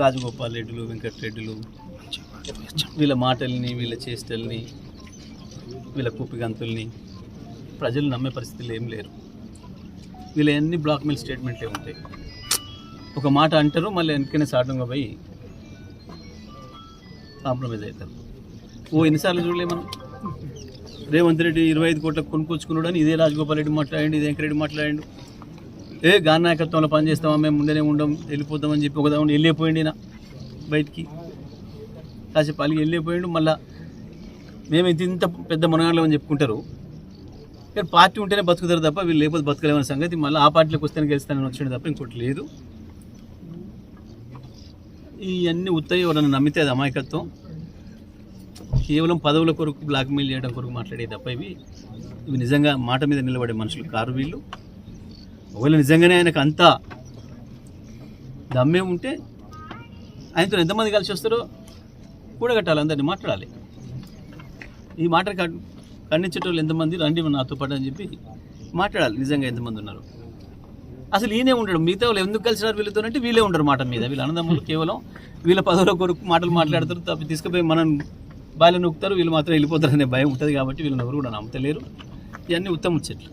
రాజగోపాల్ రెడ్డిలు, వెంకటరెడ్డిలు వీళ్ళ మాటల్ని, వీళ్ళ చేష్టల్ని, వీళ్ళ కుప్పిగంతుల్ని ప్రజలు నమ్మే పరిస్థితులు ఏం లేరు. వీళ్ళ అన్ని బ్లాక్మెయిల్ స్టేట్మెంట్లే ఉంటాయి. ఒక మాట అంటారు, మళ్ళీ వెనకనే సాటంగా పోయి కాంప్రమైజ్ అవుతారు. ఎన్నిసార్లు చూడలే మనం. రేవంత్ రెడ్డి 25 కోట్లకు కొనుక్కొచ్చుకున్నాడు అని ఇదే రాజగోపాల్ రెడ్డి మాట్లాడండి, ఇదే వెంకరెడ్డి మాట్లాడండు. గారి నాయకత్వంలో పనిచేస్తామా, మేము ముందనే ఉండం, వెళ్ళిపోతామని చెప్పి ఒక దాని వెళ్ళిపోయింది నా బయటికి కాసేపు అలిగి వెళ్ళిపోయిండు. మళ్ళీ మేము ఇంత పెద్ద మునగాళ్ళు అని చెప్పుకుంటారు. కానీ పార్టీ ఉంటేనే బతుకుతారు తప్ప వీళ్ళు లేకపోతే బతకలేమనే సంగతి మళ్ళీ ఆ పార్టీలోకి వస్తేనే గెలుస్తానని వచ్చాడు తప్ప ఇంకోటి లేదు. ఇవన్నీ ఉత్తయ్య ఎవరన్నా నమ్మితే అది అమాయకత్వం. కేవలం పదవుల కొరకు బ్లాక్మెయిల్ చేయడం కొరకు మాట్లాడే తప్ప ఇవి నిజంగా మాట మీద నిలబడే మనుషులు కారు వీళ్ళు. ఒకవేళ నిజంగానే ఆయనకు అంతా దమ్మే ఉంటే ఆయనతో ఎంతమంది కలిసి వస్తారో కూడగట్టాలి, అందరినీ మాట్లాడాలి. ఈ మాట ఖండించేటోళ్ళు ఎంతమంది రండి నాతో పాటు అని చెప్పి మాట్లాడాలి. నిజంగా ఎంతమంది ఉన్నారు. అసలు ఈయనే ఉండడు, మిగతా వాళ్ళు ఎందుకు కలిసినారు వీళ్ళతో అంటే వీళ్ళే ఉండరు మాట మీద. వీళ్ళ అన్నదమ్ములు కేవలం వీళ్ళ పదవుల కొరకు మాటలు మాట్లాడతారు తప్ప తీసుకుపోయి మనం బాగా నొక్కుతారు, వీళ్ళు మాత్రం వెళ్ళిపోతారు అనే భయం ఉంటుంది. కాబట్టి వీళ్ళని ఎవరు కూడా నమ్మతలేరు. ఇవన్నీ ఉత్తమ చెట్లు.